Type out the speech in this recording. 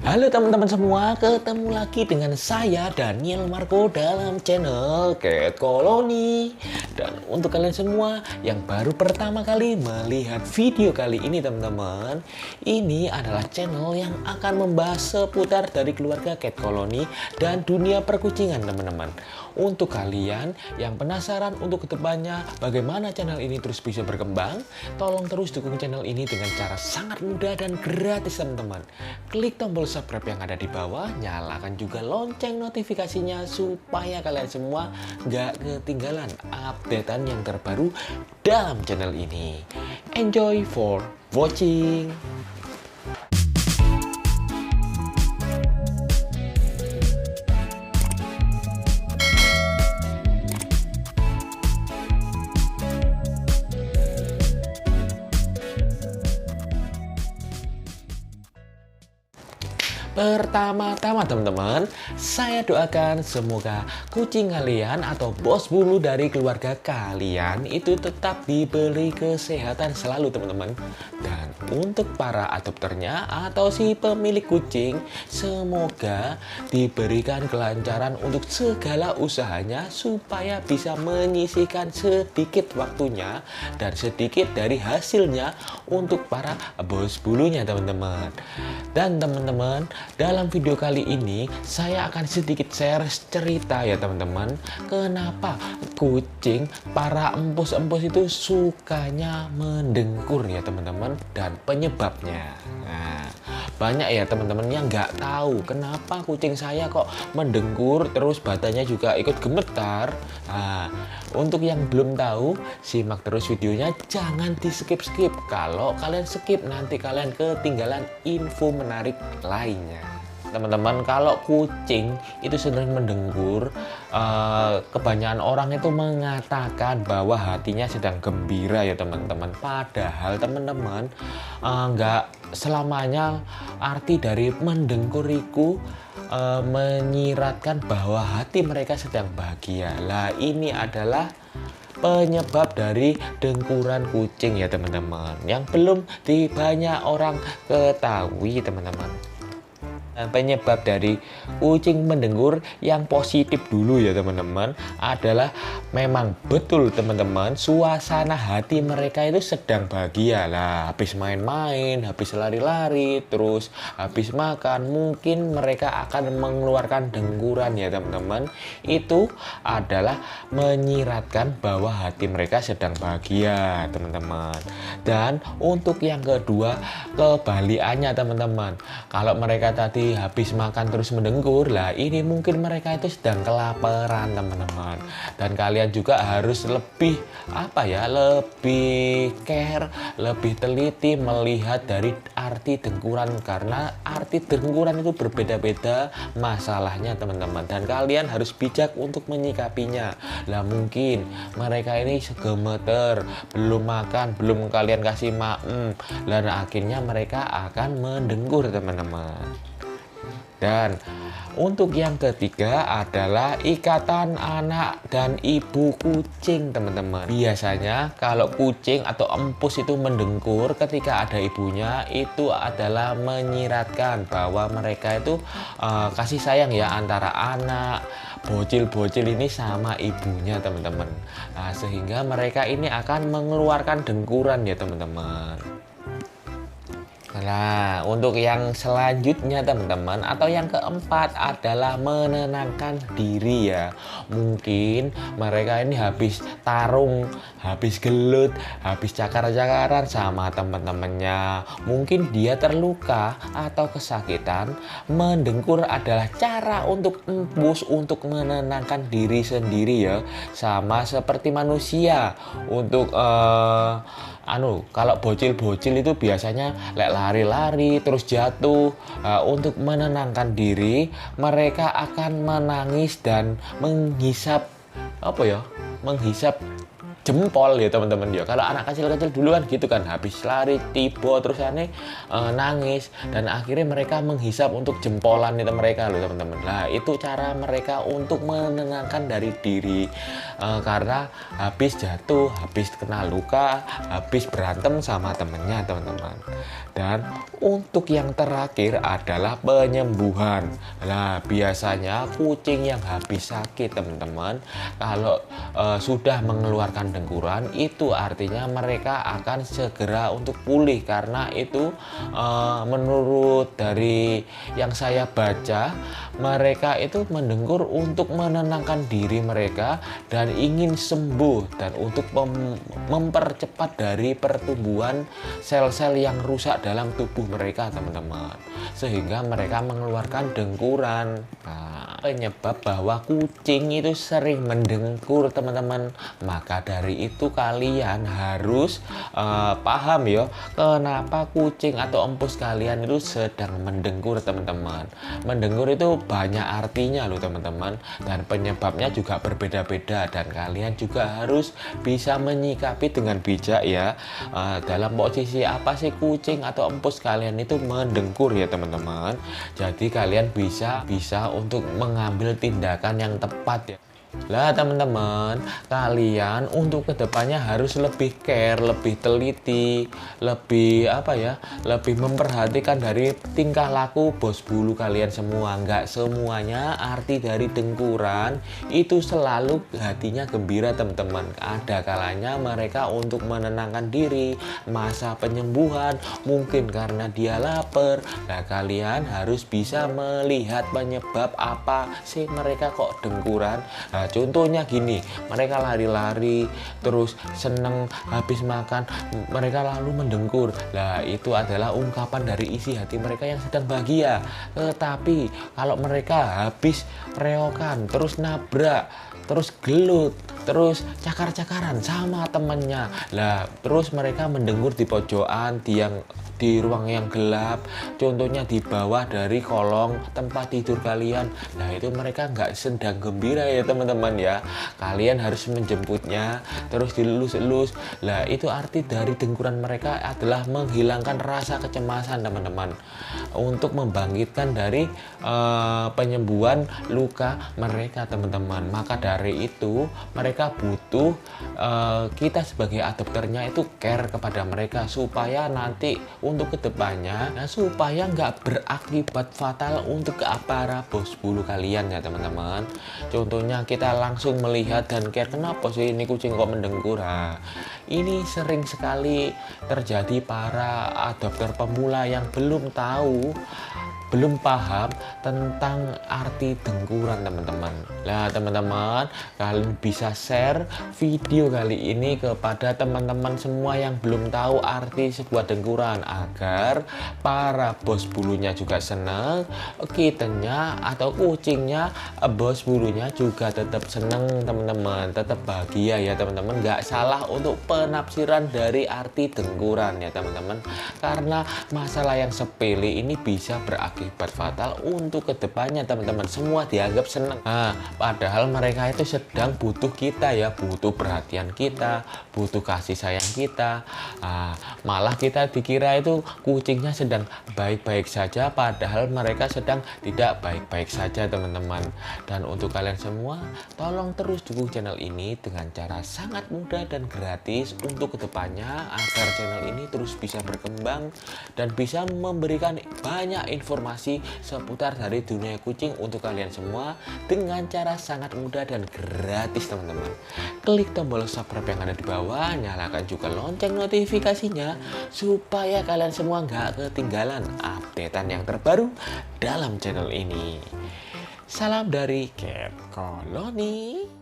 Halo teman-teman semua, ketemu lagi dengan saya Daniel Marco dalam channel Cat Colony. Dan untuk kalian semua yang baru pertama kali melihat video kali ini teman-teman, ini adalah channel yang akan membahas seputar dari keluarga Cat Colony dan dunia perkucingan teman-teman. Untuk kalian yang penasaran untuk kedepannya bagaimana channel ini terus bisa berkembang, tolong terus dukung channel ini dengan cara sangat mudah dan gratis teman-teman. Klik tombol subscribe yang ada di bawah, nyalakan juga lonceng notifikasinya supaya kalian semua gak ketinggalan updatean yang terbaru dalam channel ini. Enjoy for watching. Pertama-tama teman-teman, saya doakan semoga kucing kalian atau bos bulu dari keluarga kalian itu tetap diberi kesehatan selalu teman-teman. Dan untuk para adopternya atau si pemilik kucing, semoga diberikan kelancaran untuk segala usahanya supaya bisa menyisihkan sedikit waktunya dan sedikit dari hasilnya untuk para bos bulunya teman-teman. Dan teman-teman, dalam video kali ini saya akan sedikit share cerita ya teman-teman, kenapa kucing para empus-empus itu sukanya mendengkur ya teman-teman, dan penyebabnya. Nah, banyak ya teman-teman yang nggak tahu kenapa kucing saya kok mendengkur terus badannya juga ikut gemetar. Nah, untuk yang belum tahu, simak terus videonya, jangan di skip-skip. Kalau kalian skip nanti kalian ketinggalan info menarik lainnya. Teman-teman, kalau kucing itu sering mendengkur, kebanyakan orang itu mengatakan bahwa hatinya sedang gembira ya teman-teman. Padahal teman-teman, nggak selamanya arti dari mendengkur itu menyiratkan bahwa hati mereka sedang bahagia. Lah, ini adalah penyebab dari dengkuran kucing ya teman-teman, yang belum banyak orang ketahui teman-teman. Dan penyebab dari kucing mendengkur yang positif dulu ya teman-teman adalah memang betul teman-teman, suasana hati mereka itu sedang bahagia lah, habis main-main, habis lari-lari, terus habis makan, mungkin mereka akan mengeluarkan dengkuran ya teman-teman. Itu adalah menyiratkan bahwa hati mereka sedang bahagia teman-teman. Dan untuk yang kedua, kebalikannya teman-teman, kalau mereka tadi habis makan terus mendengkur, lah ini mungkin mereka itu sedang kelaparan teman-teman. Dan kalian juga harus lebih lebih care, lebih teliti melihat dari arti dengkuran, karena arti dengkuran itu berbeda-beda masalahnya teman-teman, dan kalian harus bijak untuk menyikapinya. Lah mungkin mereka ini segemeter, belum makan, belum kalian kasih maem, dan akhirnya mereka akan mendengkur teman-teman. Dan untuk yang ketiga adalah ikatan anak dan ibu kucing teman-teman. Biasanya kalau kucing atau empus itu mendengkur ketika ada ibunya, itu adalah menyiratkan bahwa mereka itu kasih sayang ya antara anak bocil-bocil ini sama ibunya teman-teman. Nah, sehingga mereka ini akan mengeluarkan dengkuran ya teman-teman. Nah, untuk yang selanjutnya teman-teman, atau yang keempat adalah menenangkan diri ya. Mungkin mereka ini habis tarung, habis gelut, habis cakar-cakaran sama teman-temannya. Mungkin dia terluka atau kesakitan. Mendengkur adalah cara untuk empus untuk menenangkan diri sendiri ya. Sama seperti manusia. Untuk kalau bocil-bocil itu biasanya lari-lari terus jatuh. Untuk menenangkan diri, mereka akan menangis dan menghisap jempol ya teman-teman ya. Kalau anak kecil-kecil dulu kan gitu kan, habis lari tiba terus aneh nangis dan akhirnya mereka menghisap untuk jempolan itu mereka loh teman-teman. Nah itu cara mereka untuk menenangkan dari diri karena habis jatuh, habis kena luka, habis berantem sama temennya teman-teman. Dan untuk yang terakhir adalah penyembuhan. Nah biasanya kucing yang habis sakit teman-teman, kalau sudah mengeluarkan dengkuran, itu artinya mereka akan segera untuk pulih, karena itu menurut dari yang saya baca, mereka itu mendengkur untuk menenangkan diri mereka dan ingin sembuh dan untuk mempercepat dari pertumbuhan sel-sel yang rusak dalam tubuh mereka teman-teman, sehingga mereka mengeluarkan dengkuran. Nah, penyebab bahwa kucing itu sering mendengkur teman-teman, maka dari itu kalian harus paham ya, kenapa kucing atau empus kalian itu sedang mendengkur teman-teman. Mendengkur itu banyak artinya loh teman-teman, dan penyebabnya juga berbeda-beda, dan kalian juga harus bisa menyikapi dengan bijak ya, dalam posisi apa sih kucing atau empus kalian itu mendengkur ya teman-teman. Jadi kalian bisa untuk mengambil tindakan yang tepat ya. Lah teman-teman, kalian untuk kedepannya harus lebih care, lebih teliti, lebih lebih memperhatikan dari tingkah laku bos bulu kalian semua. Nggak semuanya arti dari dengkuran itu selalu hatinya gembira teman-teman. Ada kalanya mereka untuk menenangkan diri, masa penyembuhan, mungkin karena dia lapar. Nah kalian harus bisa melihat penyebab apa sih mereka kok dengkuran. Nah, contohnya gini, mereka lari-lari terus seneng, habis makan mereka lalu mendengkur. Nah itu adalah ungkapan dari isi hati mereka yang sedang bahagia. Tetapi kalau mereka habis reokan, terus nabrak, terus gelut, terus cakar-cakaran sama temennya, lah terus mereka mendengkur di pojokan, di ruang yang gelap, contohnya di bawah dari kolong tempat tidur kalian. Nah itu mereka nggak sedang gembira ya teman-teman ya. Kalian harus menjemputnya, terus dilus-elus. Lah itu arti dari dengkuran mereka adalah menghilangkan rasa kecemasan teman-teman, untuk membangkitkan dari penyembuhan luka mereka teman-teman. Maka dari itu mereka butuh kita sebagai adopternya itu care kepada mereka, supaya nanti untuk kedepannya, nah, supaya nggak berakibat fatal untuk para bos bulu kalian ya teman-teman. Contohnya kita langsung melihat dan care, kenapa sih ini kucing kok mendengkur. Nah, ini sering sekali terjadi para adopter pemula yang belum tahu, belum paham tentang arti dengkuran teman-teman. Nah teman-teman, kalian bisa share video kali ini kepada teman-teman semua yang belum tahu arti sebuah dengkuran, agar para bos bulunya juga senang, kitanya atau kucingnya bos bulunya juga tetap senang teman-teman, tetap bahagia ya teman-teman. Nggak salah untuk penafsiran dari arti dengkuran ya teman-teman, karena masalah yang sepele ini bisa berakibat fatal untuk kedepannya teman-teman. Semua dianggap senang, padahal mereka itu sedang butuh kita ya, butuh perhatian kita, butuh kasih sayang kita. Malah kita dikira itu kucingnya sedang baik-baik saja, padahal mereka sedang tidak baik-baik saja teman-teman. Dan untuk kalian semua, tolong terus dukung channel ini dengan cara sangat mudah dan gratis untuk kedepannya, agar channel ini terus bisa berkembang dan bisa memberikan banyak informasi seputar dari dunia kucing untuk kalian semua dengan cara sangat mudah dan gratis teman-teman. Klik tombol subscribe yang ada di bawah, nyalakan juga lonceng notifikasinya supaya kalian semua nggak ketinggalan updatean yang terbaru dalam channel ini. Salam dari Cat Colony.